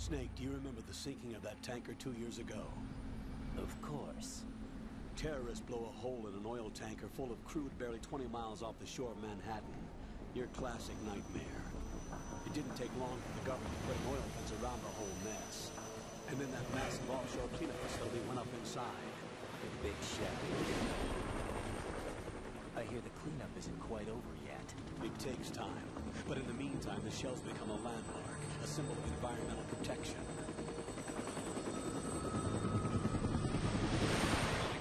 Snake, do you remember the sinking of that tanker 2 years ago? Of course. Terrorists blow a hole in an oil tanker full of crude barely 20 miles off the shore of Manhattan. Your classic nightmare. It didn't take long for the government to put an oil fence around the whole mess. And then that massive offshore cleanup facility went up inside. The big shell. I hear the cleanup isn't quite over yet. It takes time. But in the meantime, the shell's become a landmark, a symbol of environmental protection.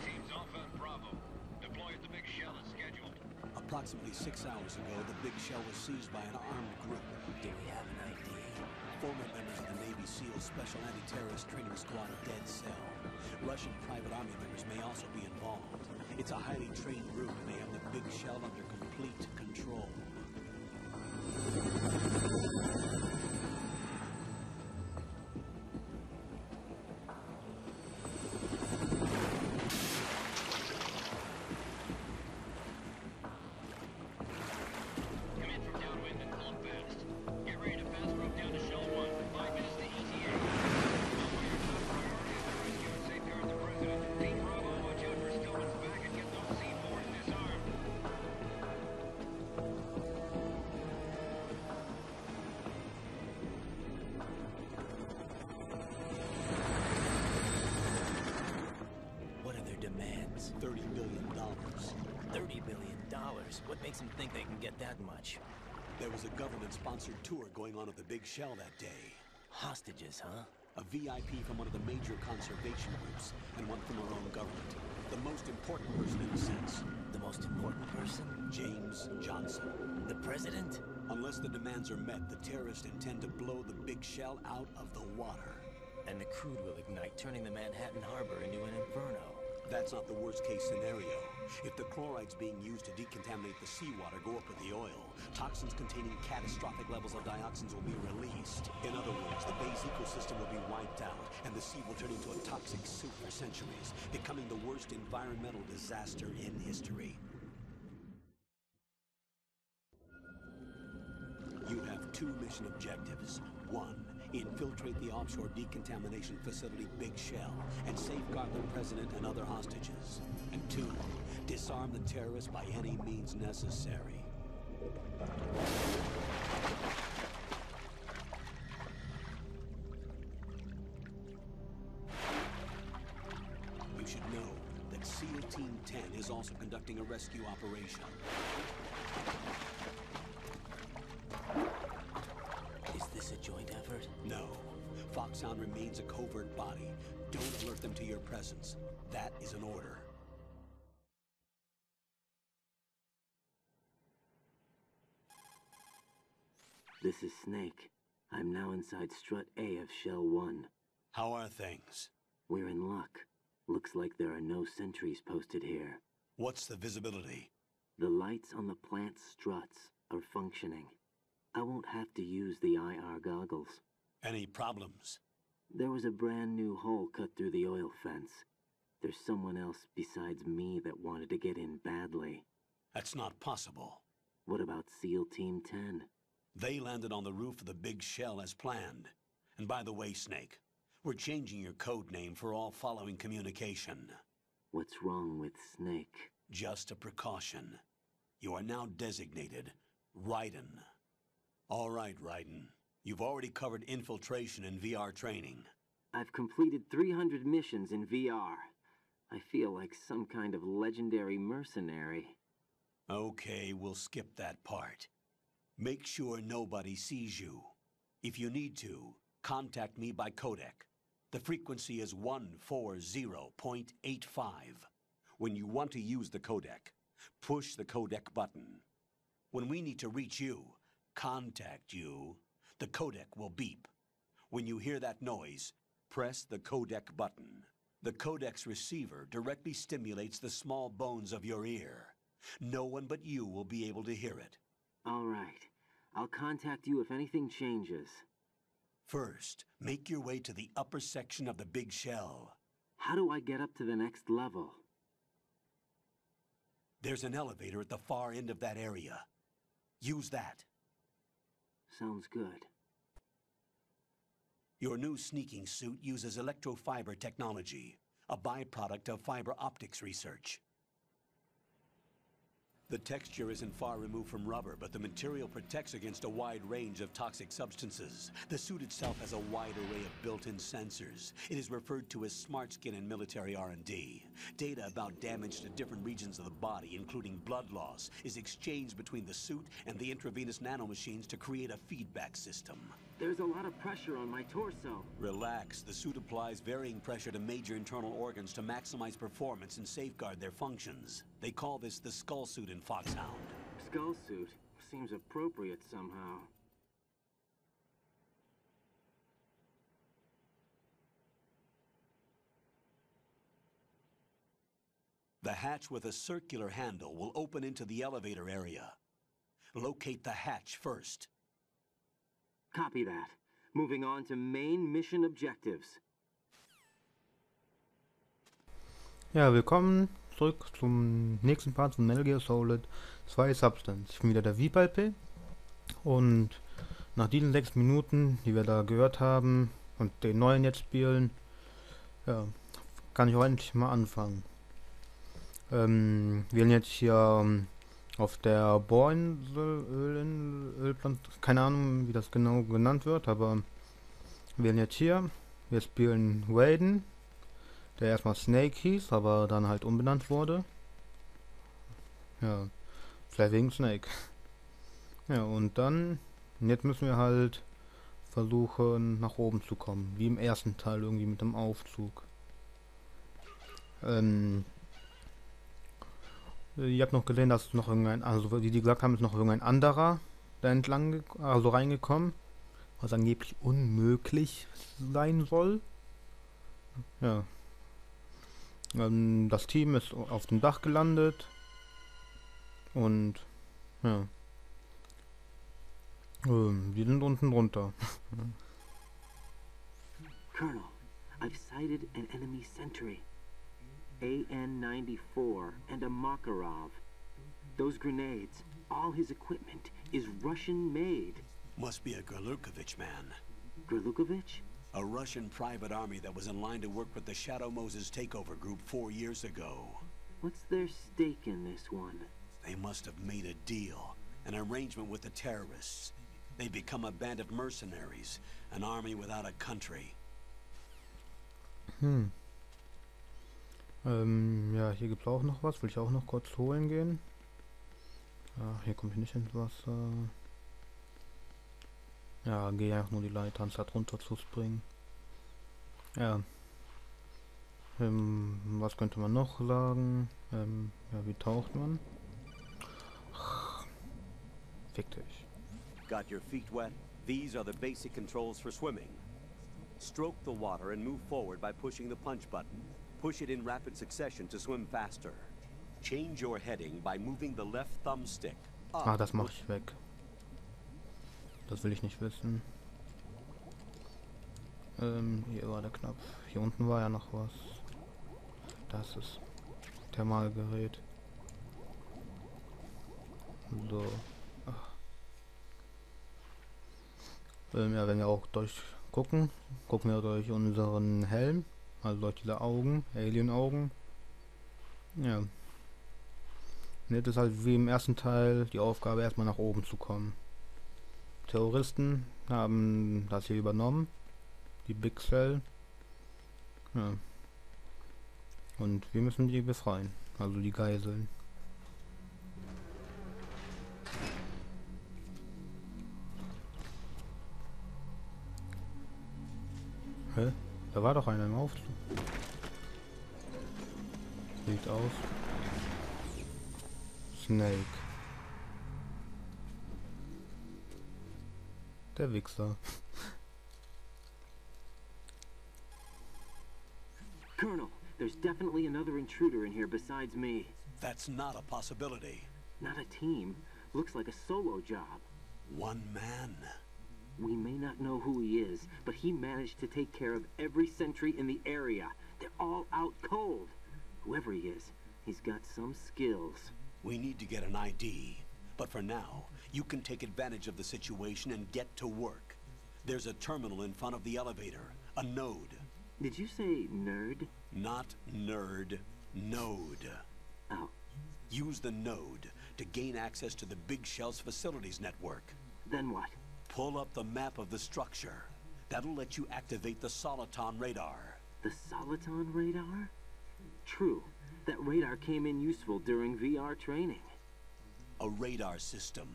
Teams Alpha and Bravo. Deploy at the big shell as scheduled. Approximately 6 hours ago, the big shell was seized by an armed group. Do we have an ID? Former members of the Navy SEAL Special Anti-Terrorist Training Squad of Dead Cell. Russian private army members may also be involved. It's a highly trained group, and they have the big shell under complete control. Demands. $30 billion. $30 billion? What makes them think they can get that much? There was a government-sponsored tour going on at the Big Shell that day. Hostages, huh? A VIP from one of the major conservation groups, and one from our own government. The most important person in a sense. The most important person? James Johnson. The president? Unless the demands are met, the terrorists intend to blow the Big Shell out of the water. And the crude will ignite, turning the Manhattan Harbor into an inferno. That's not the worst-case scenario. If the chlorides being used to decontaminate the seawater go up with the oil, toxins containing catastrophic levels of dioxins will be released. In other words, the bay's ecosystem will be wiped out, and the sea will turn into a toxic soup for centuries, becoming the worst environmental disaster in history. You have 2 mission objectives. 1, infiltrate the offshore decontamination facility Big Shell and safeguard the president and other hostages. And 2, disarm the terrorists by any means necessary. You should know that SEAL Team 10 is also conducting a rescue operation. Is this a joint effort? No. Foxhound remains a covert body. Don't alert them to your presence. That is an order. This is Snake. I'm now inside Strut A of Shell 1. How are things? We're in luck. Looks like there are no sentries posted here. What's the visibility? The lights on the plant struts are functioning. I won't have to use the IR goggles. Any problems? There was a brand new hole cut through the oil fence. There's someone else besides me that wanted to get in badly. That's not possible. What about SEAL Team 10? They landed on the roof of the Big Shell as planned. And by the way, Snake, we're changing your code name for all following communication. What's wrong with Snake? Just a precaution. You are now designated Raiden. All right, Raiden. You've already covered infiltration and VR training. I've completed 300 missions in VR. I feel like some kind of legendary mercenary. Okay, we'll skip that part. Make sure nobody sees you. If you need to, contact me by codec. The frequency is 140.85. When you want to use the codec, push the codec button. When we need to reach you, contact you, the codec will beep. When you hear that noise, press the codec button. The codec's receiver directly stimulates the small bones of your ear. No one but you will be able to hear it. All right. I'll contact you if anything changes. First, make your way to the upper section of the Big Shell. How do I get up to the next level? There's an elevator at the far end of that area. Use that. Sounds good. Your new sneaking suit uses electrofiber technology, a byproduct of fiber optics research. The texture isn't far removed from rubber, but the material protects against a wide range of toxic substances. The suit itself has a wide array of built-in sensors. It is referred to as smart skin in military R&D. Data about damage to different regions of the body, including blood loss, is exchanged between the suit and the intravenous nanomachines to create a feedback system. There's a lot of pressure on my torso. Relax. The suit applies varying pressure to major internal organs to maximize performance and safeguard their functions. They call this the skull suit in Foxhound. Skull suit seems appropriate somehow. The hatch with a circular handle will open into the elevator area. Locate the hatch first. Copy that. Moving on to main mission objectives. Ja, willkommen zurück zum nächsten Part von Metal Gear Solid 2 Substance. Ich bin wieder der Vibalpe und nach diesen 6 Minuten, die wir da gehört haben und den neuen jetzt spielen, ja, kann ich auch endlich mal anfangen. Wir sind jetzt hier auf der Bohrinsel, Ölplant, keine Ahnung wie das genau genannt wird, aber wir sind jetzt hier. Wir spielen Raiden, der erstmal Snake hieß, aber dann halt umbenannt wurde. Ja, vielleicht wegen Snake. Ja, und dann, jetzt müssen wir halt versuchen nach oben zu kommen, wie im ersten Teil irgendwie mit dem Aufzug. Ihr habt noch gesehen, dass noch irgendein, also wie die gesagt haben, ist noch irgendein anderer da entlang, also reingekommen, was angeblich unmöglich sein soll. Ja. Das Team ist auf dem Dach gelandet und ja. Wir sind unten drunter. Colonel, I've sighted an enemy sentry. AN-94 and a Makarov. Those grenades, all his equipment, is Russian-made. Must be a Gorlukovich man. Gorlukovich? A Russian private army that was in line to work with the Shadow Moses takeover group 4 years ago. What's their stake in this one? They must have made a deal, an arrangement with the terrorists. They become a band of mercenaries, an army without a country. Ja, hier gibt es auch noch was. Will ich auch noch kurz holen gehen. Ja, hier komme ich nicht ins Wasser. Ja, gehe einfach nur die Leiter, anstatt runter zu springen. Ja. Was könnte man noch sagen? Ja, wie taucht man? Fick dich. Got your feet wet? These are the basic controls for swimming. Stroke the water and move forward by pushing the punch button. Push it in rapid succession to swim faster. Change your heading by moving the left thumbstick up. Ah, das mache ich weg. Das will ich nicht wissen. Hier war der Knopf. Hier unten war ja noch was. Das ist Thermalgerät. So. Ja, wenn wir auch durchgucken, gucken wir durch unseren Helm. Also durch diese Augen, Alien-Augen. Ja. Und jetzt ist halt wie im ersten Teil die Aufgabe, erstmal nach oben zu kommen. Terroristen haben das hier übernommen. Die Big Cell. Ja. Und wir müssen die befreien. Also die Geiseln. Hä? Da war doch einer im Aufzug. Sieht aus. Snake. Der Wichser. Colonel, there's definitely another intruder in here besides me. That's not a possibility. Not a team. Looks like a solo job. One man. We may not know who he is, but he managed to take care of every sentry in the area. They're all out cold. Whoever he is, he's got some skills. We need to get an ID. But for now, you can take advantage of the situation and get to work. There's a terminal in front of the elevator, a node. Did you say nerd? Not nerd, node. Oh, Use the node to gain access to the Big Shell's facilities network. then what? Pull up the map of the structure. That'll let you activate the Soliton radar. The Soliton radar? True. That radar came in useful during VR training. A radar system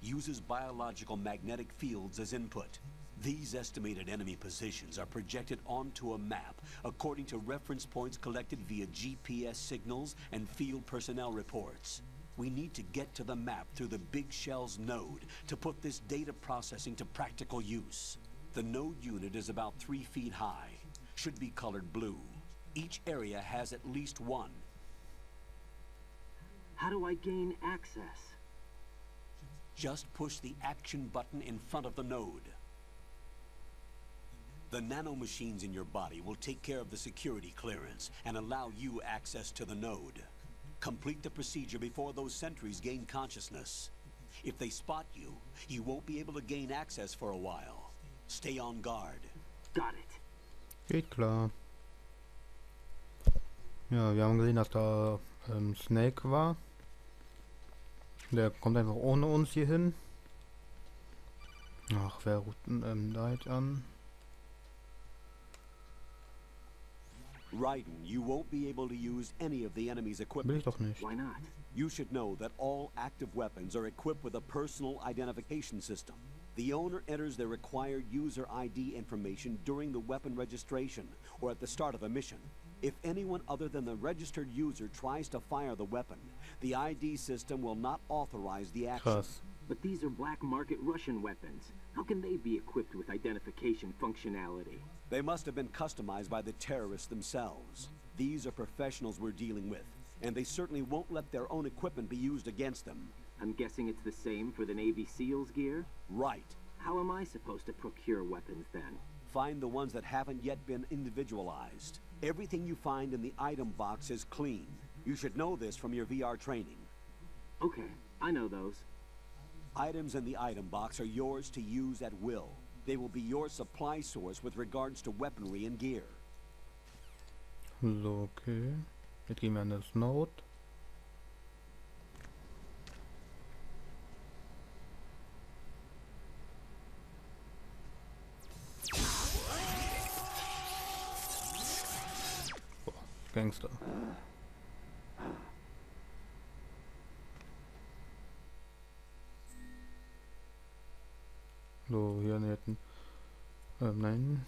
uses biological magnetic fields as input. These estimated enemy positions are projected onto a map according to reference points collected via GPS signals and field personnel reports. We need to get to the map through the Big Shell's node to put this data processing to practical use. The node unit is about 3 feet high, should be colored blue. Each area has at least one. How do I gain access? Just push the action button in front of the node. The nanomachines in your body will take care of the security clearance and allow you access to the node. Complete the procedure before those sentries gain consciousness. If they spot you, you won't be able to gain access for a while. Stay on guard. Got it. Geht klar. Ja, wir haben gesehen, dass da Snake war. Der kommt einfach ohne uns hier hin. Ach, wer ruft da jetzt an? Raiden, you won't be able to use any of the enemy's Will equipment. ich doch nicht. Why not? You should know that all active weapons are equipped with a personal identification system. The owner enters their required user ID information during the weapon registration or at the start of a mission. If anyone other than the registered user tries to fire the weapon, the ID system will not authorize the action. Krass. But these are black market Russian weapons. How can they be equipped with identification functionality? They must have been customized by the terrorists themselves. These are professionals we're dealing with, and they certainly won't let their own equipment be used against them. I'm guessing it's the same for the Navy SEALs gear? Right. How am I supposed to procure weapons then? Find the ones that haven't yet been individualized. Everything you find in the item box is clean. You should know this from your VR training. Okay, I know those. Items in the item box are yours to use at will. They will be your supply source with regards to weaponry and gear. So, okay. Jetzt gehen wir an das Node. Boah, Gangster. So, hier hätten. Nein.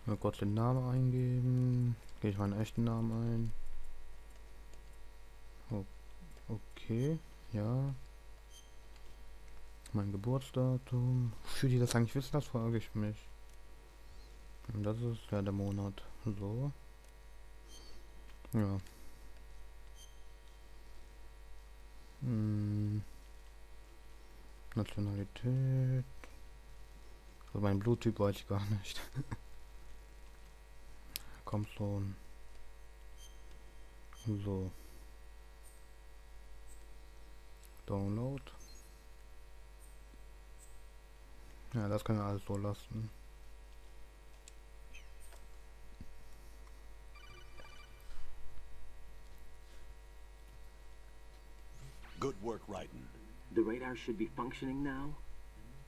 Mal kurz den Namen eingeben. Gehe ich meinen echten Namen ein. Oh, okay, ja. Mein Geburtsdatum. Wofür die das eigentlich wissen, das frage ich mich. Und das ist ja der Monat. So. Ja. Nationalität. Also mein Bluttyp weiß ich gar nicht. Kommt so. So. Download. Ja, das können wir alles so lassen. Good work, Raiden. The radar should be functioning now?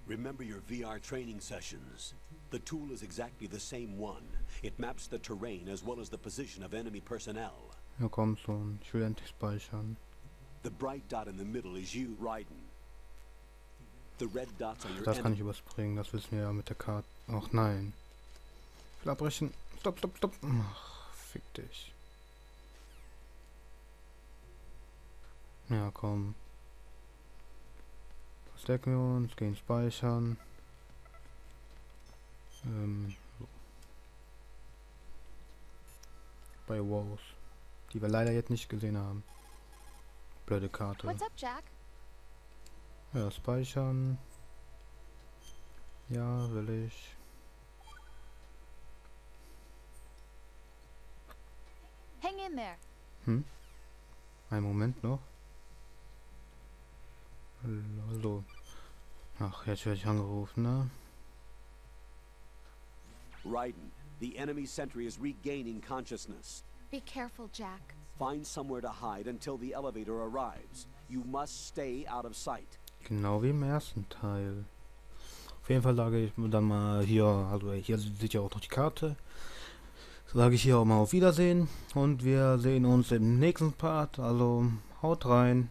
Remember your VR training sessions. The tool is exactly the same one. It maps the terrain as well as the position of enemy personnel. Ja, komm schon. Ich will endlich speichern. The bright dot in the middle is you, Raiden. The red dots are your Das kann enemy. ich überspringen. Das wissen wir ja mit der Karte. Ach nein. Ich will abbrechen. Stopp, stopp, stopp. Ach, fick dich. Ja, komm. Verstecken wir uns, gehen speichern. So. Bei Wows. Die wir leider jetzt nicht gesehen haben. Blöde Karte. What's up, Jack? Ja, speichern. Ja, will ich. Hang in there. Einen Moment noch. So. Ach, jetzt werde ich angerufen, ne? Raiden, the enemy sentry is regaining consciousness. Be careful, Jack. Find somewhere to hide until the elevator arrives. You must stay out of sight. Genau wie im ersten Teil. Auf jeden Fall sage ich dann mal hier, also hier seht ihr auch noch die Karte. Sage ich hier auch mal auf Wiedersehen und wir sehen uns im nächsten Part. Also haut rein.